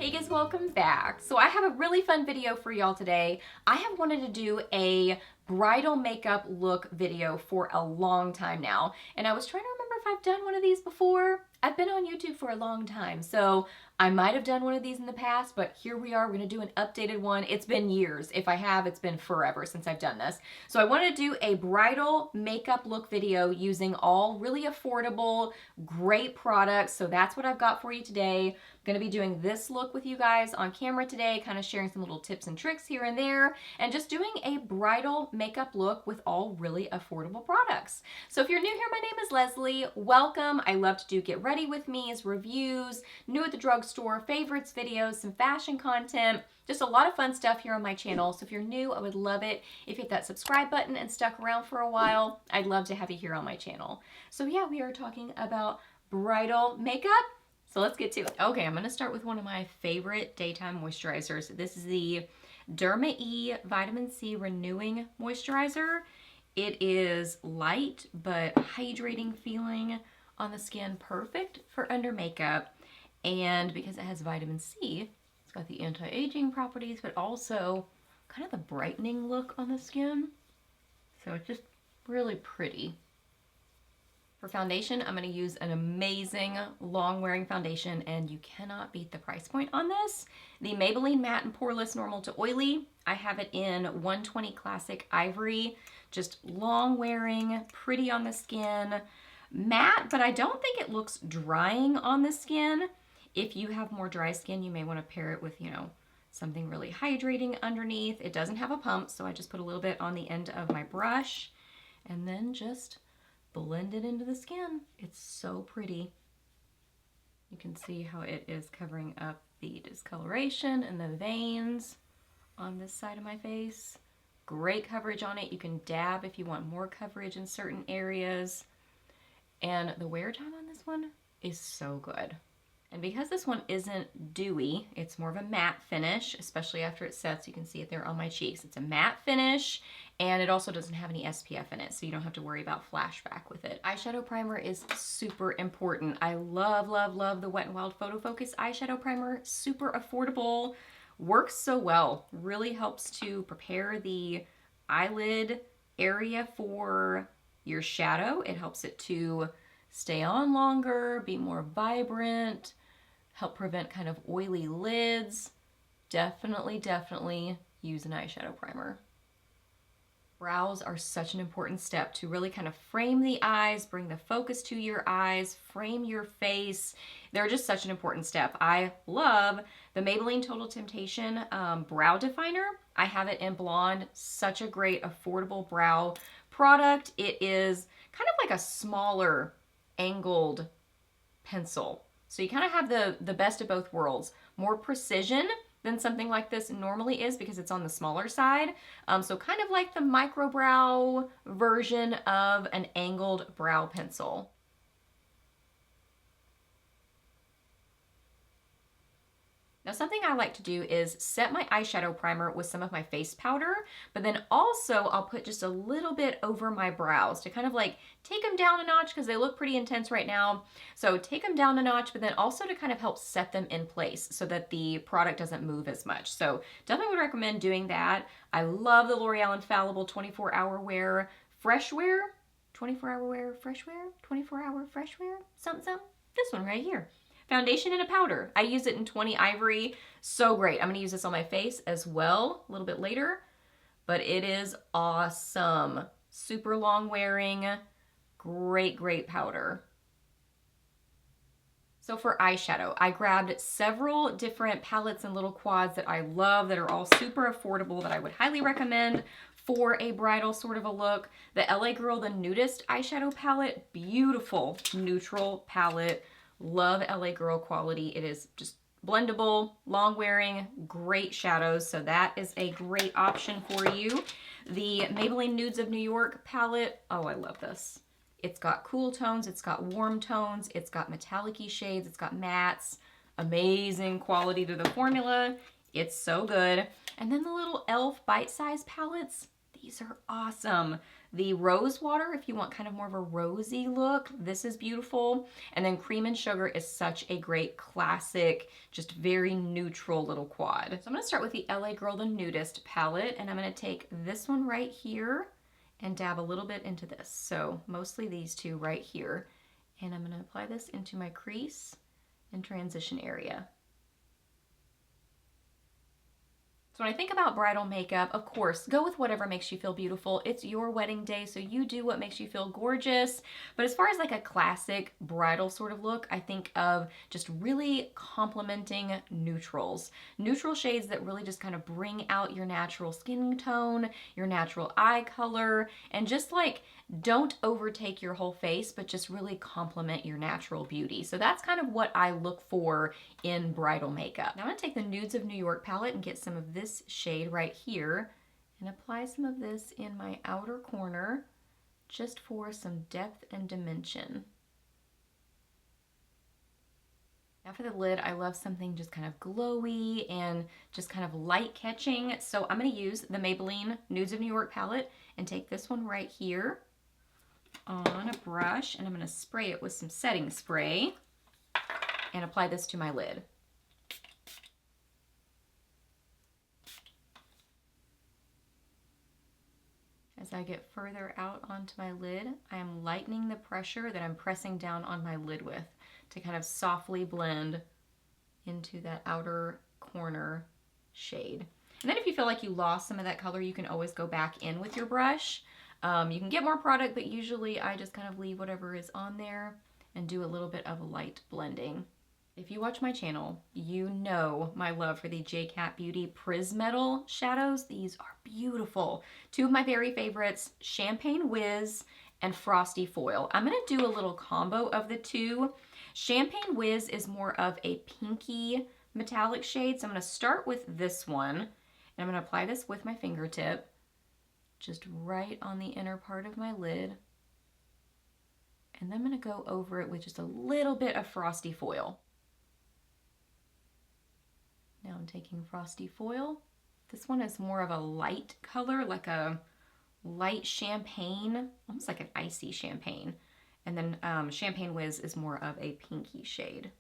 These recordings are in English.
Hey guys, welcome back. So I have a really fun video for y'all today. I have wanted to do a bridal makeup look video for a long time now, and I was trying to remember if I've done one of these before. I've been on YouTube for a long time, so I might have done one of these in the past, but here we are. We're gonna do an updated one. It's been years. If I have, it's been forever since I've done this. So I wanted to do a bridal makeup look video using all really affordable, great products. So that's what I've got for you today. I'm gonna be doing this look with you guys on camera today, kind of sharing some little tips and tricks here and there, and just doing a bridal makeup look with all really affordable products. So if you're new here, my name is Leslie. Welcome. I love to do get ready with me's, reviews, new at the drugstore, favorites videos, some fashion content, just a lot of fun stuff here on my channel. So if you're new, I would love it if you hit that subscribe button and stuck around for a while. I'd love to have you here on my channel. So yeah, we are talking about bridal makeup. So let's get to it. Okay, I'm gonna start with one of my favorite daytime moisturizers. This is the Derma E Vitamin C Renewing Moisturizer. It is light but hydrating feeling on the skin, perfect for under makeup. And because it has vitamin C, it's got the anti-aging properties, but also kind of the brightening look on the skin. So it's just really pretty. For foundation, I'm going to use an amazing long-wearing foundation, and you cannot beat the price point on this. The Maybelline Matte and Poreless Normal to Oily. I have it in 120 Classic Ivory. Just long-wearing, pretty on the skin. Matte, but I don't think it looks drying on the skin. If you have more dry skin, you may want to pair it with, something really hydrating underneath. It doesn't have a pump, so I just put a little bit on the end of my brush, and then just blend it into the skin. It's so pretty. You can see how it is covering up the discoloration and the veins on this side of my face. Great coverage on it. You can dab if you want more coverage in certain areas. And the wear time on this one is so good. And because this one isn't dewy, it's more of a matte finish, especially after it sets. You can see it there on my cheeks. It's a matte finish, and it also doesn't have any SPF in it, so you don't have to worry about flashback with it. Eyeshadow primer is super important. I love, love, love the Wet n Wild Photo Focus eyeshadow primer. Super affordable, works so well. Really helps to prepare the eyelid area for your shadow. It helps it to stay on longer, be more vibrant, help prevent kind of oily lids. Definitely, definitely use an eyeshadow primer. Brows are such an important step to really kind of frame the eyes, bring the focus to your eyes, frame your face. They're just such an important step. I love the Maybelline Total Temptation Brow Definer. I have it in blonde. Such a great, affordable brow product. It is kind of like a smaller angled pencil. So you kind of have the best of both worlds. More precision than something like this normally is because it's on the smaller side. So kind of like the micro brow version of an angled brow pencil. Now something I like to do is set my eyeshadow primer with some of my face powder, but then also I'll put just a little bit over my brows to kind of like take them down a notch because they look pretty intense right now. So take them down a notch, but then also to kind of help set them in place so that the product doesn't move as much. So definitely would recommend doing that. I love the L'Oreal Infallible 24-hour wear, fresh wear, 24-hour wear, fresh wear, 24-hour fresh wear, something. This one right here. Foundation and a powder. I use it in 20 Ivory. So great. I'm going to use this on my face as well a little bit later, but it is awesome. Super long wearing. Great, great powder. So for eyeshadow, I grabbed several different palettes and little quads that I love that are all super affordable that I would highly recommend for a bridal sort of a look. The LA Girl, the Nudist eyeshadow palette. Beautiful neutral palette. Love LA Girl quality. It is just blendable, long wearing, great shadows. So that is a great option for you. The Maybelline Nudes of New York palette. Oh, I love this. It's got cool tones. It's got warm tones. It's got metallic-y shades. It's got mattes. Amazing quality to the formula. It's so good. And then the little e.l.f. bite-size palettes. These are awesome. The Rose Water, if you want kind of more of a rosy look, this is beautiful. And then Cream and Sugar is such a great classic, just very neutral little quad. So I'm gonna start with the LA Girl the Nudist palette, and I'm gonna take this one right here and dab a little bit into this. So mostly these two right here. And I'm gonna apply this into my crease and transition area. So when I think about bridal makeup, of course, go with whatever makes you feel beautiful. It's your wedding day, so you do what makes you feel gorgeous. But as far as like a classic bridal sort of look, I think of just really complementing neutrals. Neutral shades that really just kind of bring out your natural skin tone, your natural eye color, and just like don't overtake your whole face, but just really complement your natural beauty. So that's kind of what I look for in bridal makeup. Now I'm gonna take the Nudes of New York palette and get some of this shade right here and apply some of this in my outer corner just for some depth and dimension. Now for the lid, I love something just kind of glowy and just kind of light catching. So I'm gonna use the Maybelline Nudes of New York palette and take this one right here on a brush, and I'm going to spray it with some setting spray and apply this to my lid. As I get further out onto my lid, I am lightening the pressure that I'm pressing down on my lid with to kind of softly blend into that outer corner shade. And then if you feel like you lost some of that color, you can always go back in with your brush. You can get more product, but usually I just kind of leave whatever is on there and do a little bit of light blending. If you watch my channel, you know my love for the J-Cat Beauty Prismetal shadows. These are beautiful. Two of my very favorites, Champagne Whiz and Frosty Foil. I'm gonna do a little combo of the two. Champagne Whiz is more of a pinky metallic shade, so I'm gonna start with this one, and I'm gonna apply this with my fingertip, just right on the inner part of my lid. And then I'm gonna go over it with just a little bit of Frosty Foil. Now I'm taking Frosty Foil. This one is more of a light color, like a light champagne, almost like an icy champagne. And then Champagne Whiz is more of a pinky shade.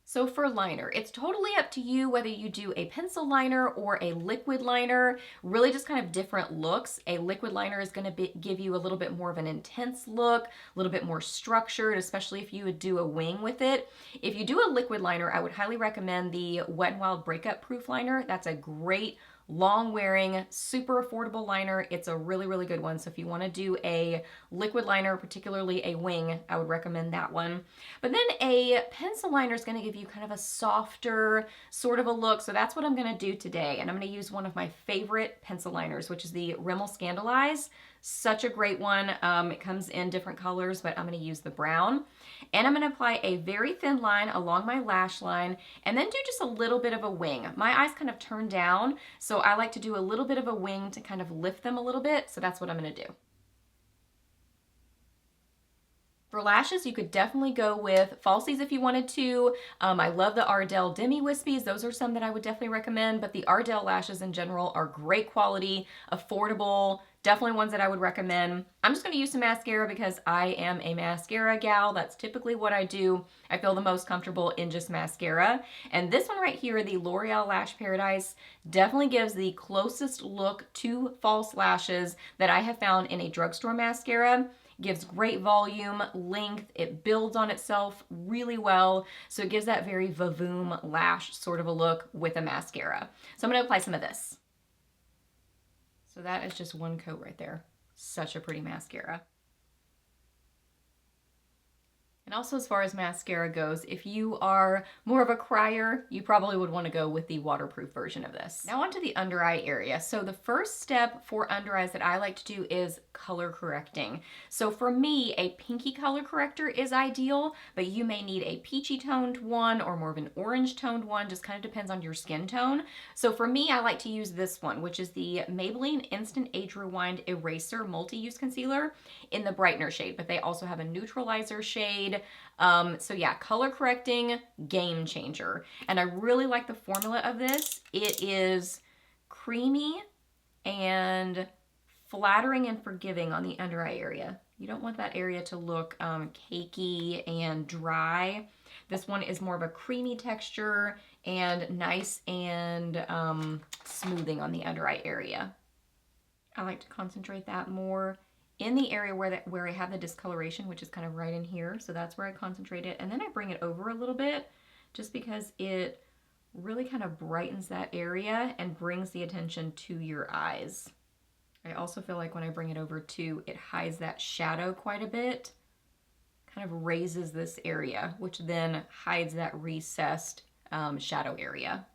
So for liner, it's totally up to you whether you do a pencil liner or a liquid liner, really just kind of different looks. A liquid liner is gonna give you a little bit more of an intense look, a little bit more structured, especially if you would do a wing with it. If you do a liquid liner, I would highly recommend the Wet n Wild Breakup Proof Liner. That's a great long wearing, super affordable liner. It's a really, really good one. So if you want to do a liquid liner, particularly a wing, I would recommend that one. But then a pencil liner is going to give you kind of a softer sort of a look. So that's what I'm going to do today. And I'm going to use one of my favorite pencil liners, which is the Rimmel Scandaleyes. Such a great one. It comes in different colors, but I'm going to use the brown. And I'm going to apply a very thin line along my lash line and then do just a little bit of a wing. My eyes kind of turn down, so I like to do a little bit of a wing to kind of lift them a little bit. So that's what I'm going to do. For lashes, you could definitely go with falsies if you wanted to. I love the Ardell Demi Wispies. Those are some that I would definitely recommend, but the Ardell lashes in general are great quality, affordable, definitely ones that I would recommend. I'm just going to use some mascara because I am a mascara gal. That's typically what I do. I feel the most comfortable in just mascara. And this one right here, the L'Oreal Lash Paradise, definitely gives the closest look to false lashes that I have found in a drugstore mascara. Gives great volume, length, it builds on itself really well, so it gives that very vavoom lash sort of a look with a mascara. So I'm going to apply some of this. So that is just one coat right there. Such a pretty mascara. And also as far as mascara goes, if you are more of a crier, you probably would want to go with the waterproof version of this. Now onto the under eye area. So the first step for under eyes that I like to do is color correcting. So for me, a pinky color corrector is ideal, but you may need a peachy toned one or more of an orange toned one, just kind of depends on your skin tone. So for me, I like to use this one, which is the Maybelline Instant Age Rewind Eraser Multi-Use Concealer in the brightener shade, but they also have a neutralizer shade. So yeah, color correcting, game changer. And I really like the formula of this. It is creamy and flattering and forgiving on the under eye area. You don't want that area to look cakey and dry. This one is more of a creamy texture and nice and smoothing on the under eye area. I like to concentrate that more in the area where I have the discoloration, which is kind of right in here. So that's where I concentrate it. And then I bring it over a little bit just because it really kind of brightens that area and brings the attention to your eyes. I also feel like when I bring it over too, it hides that shadow quite a bit, kind of raises this area, which then hides that recessed shadow area.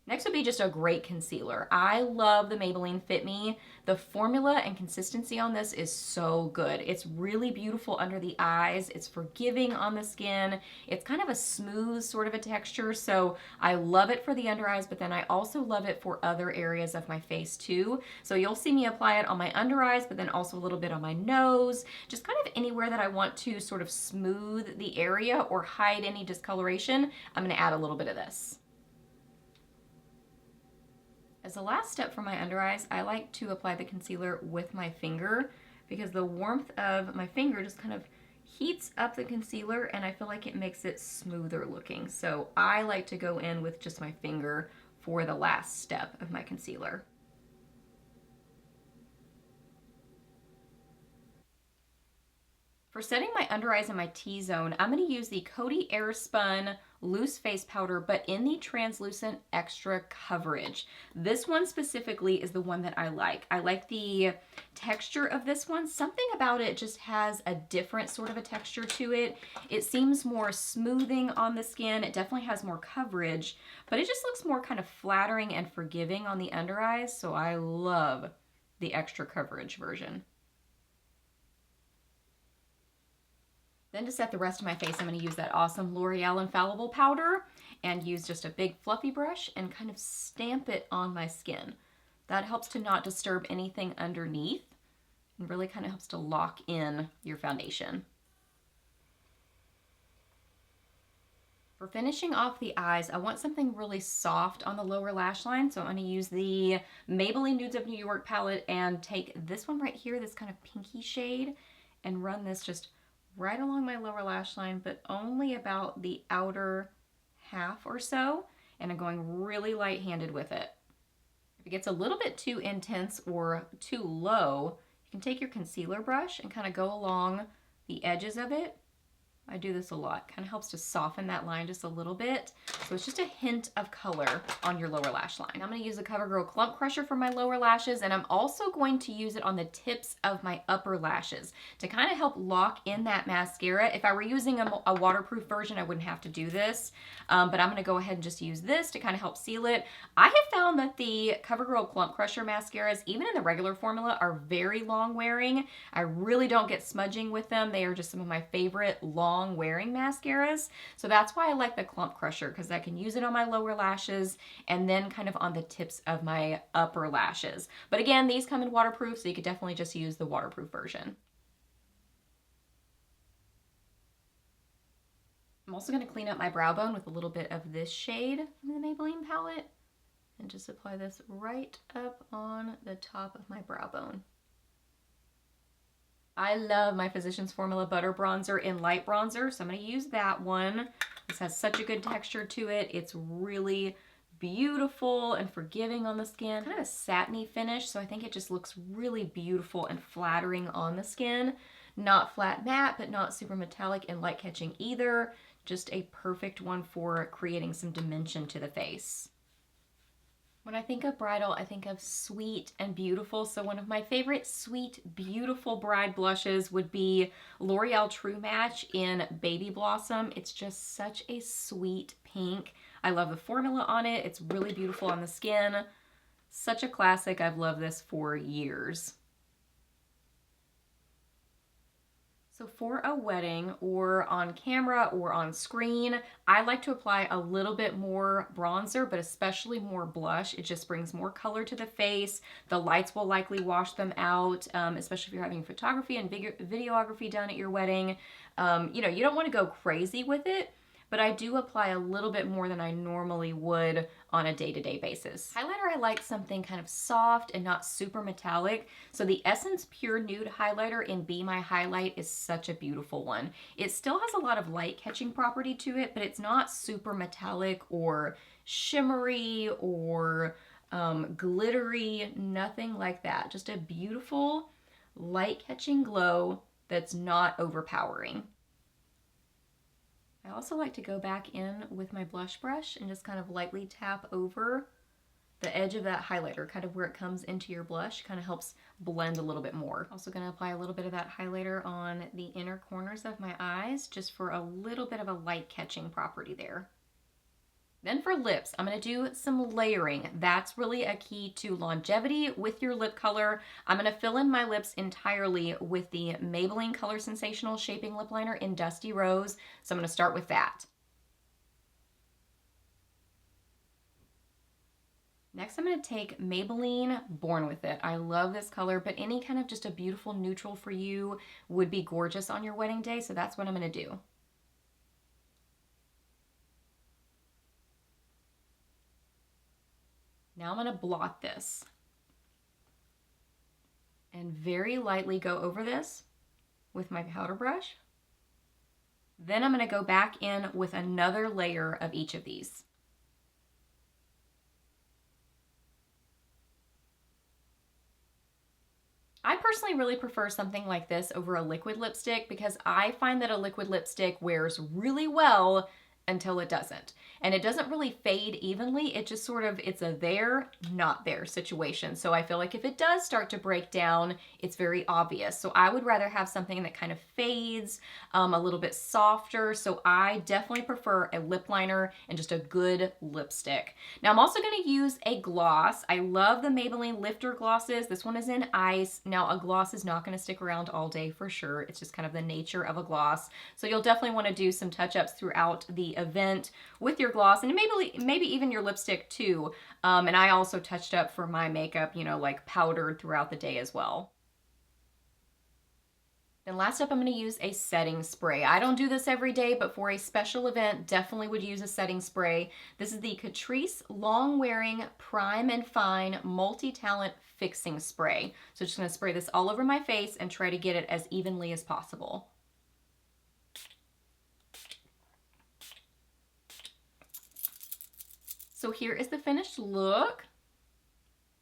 Next would be just a great concealer. I love the Maybelline Fit Me. The formula and consistency on this is so good. It's really beautiful under the eyes. It's forgiving on the skin. It's kind of a smooth sort of a texture, so I love it for the under eyes, but then I also love it for other areas of my face too. So you'll see me apply it on my under eyes, but then also a little bit on my nose, just kind of anywhere that I want to sort of smooth the area or hide any discoloration. I'm gonna add a little bit of this. As the last step for my under eyes, I like to apply the concealer with my finger because the warmth of my finger just kind of heats up the concealer and I feel like it makes it smoother looking. So I like to go in with just my finger for the last step of my concealer. For setting my under eyes and my T-zone, I'm going to use the Coty Airspun Loose Face Powder, but in the Translucent Extra Coverage. This one specifically is the one that I like. I like the texture of this one. Something about it just has a different sort of a texture to it. It seems more smoothing on the skin. It definitely has more coverage, but it just looks more kind of flattering and forgiving on the under eyes, so I love the extra coverage version. Then to set the rest of my face, I'm going to use that awesome L'Oreal Infallible powder and use just a big fluffy brush and kind of stamp it on my skin. That helps to not disturb anything underneath and really kind of helps to lock in your foundation. For finishing off the eyes, I want something really soft on the lower lash line, so I'm going to use the Maybelline Nudes of New York palette and take this one right here, this kind of pinky shade, and run this just right along my lower lash line, but only about the outer half or so, and I'm going really light-handed with it. If it gets a little bit too intense or too low, you can take your concealer brush and kind of go along the edges of it. I do this a lot. Kind of helps to soften that line just a little bit. So it's just a hint of color on your lower lash line. I'm going to use the CoverGirl Clump Crusher for my lower lashes, and I'm also going to use it on the tips of my upper lashes to kind of help lock in that mascara. If I were using a waterproof version, I wouldn't have to do this, but I'm going to go ahead and just use this to kind of help seal it. I have found that the CoverGirl Clump Crusher mascaras, even in the regular formula, are very long wearing. I really don't get smudging with them. They are just some of my favorite long wearing mascaras. So that's why I like the Clump Crusher, because I can use it on my lower lashes and then kind of on the tips of my upper lashes. But again, these come in waterproof, so you could definitely just use the waterproof version. I'm also going to clean up my brow bone with a little bit of this shade from the Maybelline palette and just apply this right up on the top of my brow bone. I love my Physicians Formula Butter Bronzer in Light Bronzer, so I'm going to use that one. This has such a good texture to it. It's really beautiful and forgiving on the skin. Kind of a satiny finish, so I think it just looks really beautiful and flattering on the skin. Not flat matte, but not super metallic and light catching either. Just a perfect one for creating some dimension to the face. When I think of bridal, I think of sweet and beautiful. So one of my favorite sweet, beautiful bride blushes would be L'Oreal True Match in Baby Blossom. It's just such a sweet pink. I love the formula on it. It's really beautiful on the skin. Such a classic. I've loved this for years. So for a wedding or on camera or on screen, I like to apply a little bit more bronzer, but especially more blush. It just brings more color to the face. The lights will likely wash them out, especially if you're having photography and videography done at your wedding. You know, you don't want to go crazy with it, but I do apply a little bit more than I normally would on a day-to-day basis. Highlighter, I like something kind of soft and not super metallic. So the Essence Pure Nude Highlighter in Be My Highlight is such a beautiful one. It still has a lot of light catching property to it, but it's not super metallic or shimmery or glittery, nothing like that. Just a beautiful light catching glow that's not overpowering. I also like to go back in with my blush brush and just kind of lightly tap over the edge of that highlighter, kind of where it comes into your blush, kind of helps blend a little bit more. Also going to apply a little bit of that highlighter on the inner corners of my eyes, just for a little bit of a light catching property there. Then for lips, I'm going to do some layering. That's really a key to longevity with your lip color. I'm going to fill in my lips entirely with the Maybelline Color Sensational Shaping Lip Liner in Dusty Rose. So I'm going to start with that. Next, I'm going to take Maybelline Born With It. I love this color, but any kind of just a beautiful neutral for you would be gorgeous on your wedding day. So that's what I'm going to do. Now I'm going to blot this and very lightly go over this with my powder brush. Then I'm going to go back in with another layer of each of these. I personally really prefer something like this over a liquid lipstick because I find that a liquid lipstick wears really well until it doesn't. And it doesn't really fade evenly. It just sort of, it's a there, not there situation. So I feel like if it does start to break down, it's very obvious. So I would rather have something that kind of fades, a little bit softer. So I definitely prefer a lip liner and just a good lipstick. Now I'm also gonna use a gloss. I love the Maybelline Lifter glosses. This one is in Ice. Now a gloss is not gonna stick around all day for sure. It's just kind of the nature of a gloss. So you'll definitely wanna do some touch-ups throughout the event with your gloss and maybe even your lipstick too. And I also touched up for my makeup, you know, like powdered throughout the day as well. Then last up, I'm going to use a setting spray. I don't do this every day, but for a special event, definitely would use a setting spray. This is the Catrice Long Wearing Prime and Fine Multi-Talent Fixing Spray. So just going to spray this all over my face and try to get it as evenly as possible. So here is the finished look.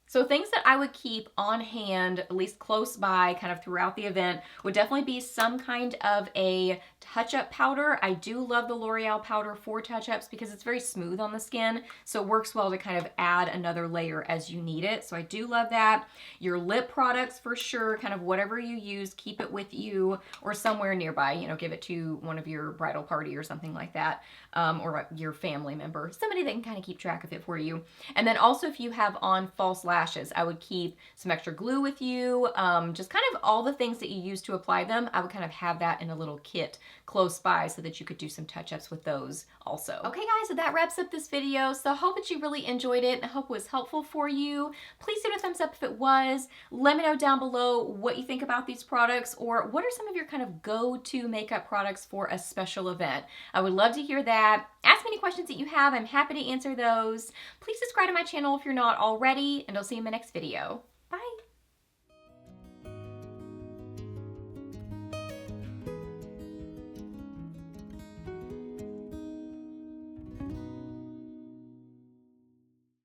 So things that I would keep on hand, at least close by, kind of throughout the event, would definitely be some kind of a touch-up powder. I do love the L'Oreal powder for touch-ups because it's very smooth on the skin, so it works well to kind of add another layer as you need it. So I do love that. Your lip products for sure, kind of whatever you use, keep it with you or somewhere nearby. You know, give it to one of your bridal party or something like that, or your family member, somebody that can kind of keep track of it for you. And then also if you have on false lashes, I would keep some extra glue with you, just kind of all the things that you use to apply them. I would kind of have that in a little kit close by so that you could do some touch-ups with those also. Okay guys, so that wraps up this video. So I hope that you really enjoyed it and I hope it was helpful for you. Please give it a thumbs up if it was. Let me know down below what you think about these products, or what are some of your kind of go-to makeup products for a special event. I would love to hear that. Ask me any questions that you have. I'm happy to answer those. Please subscribe to my channel if you're not already, and I'll see you in my next video.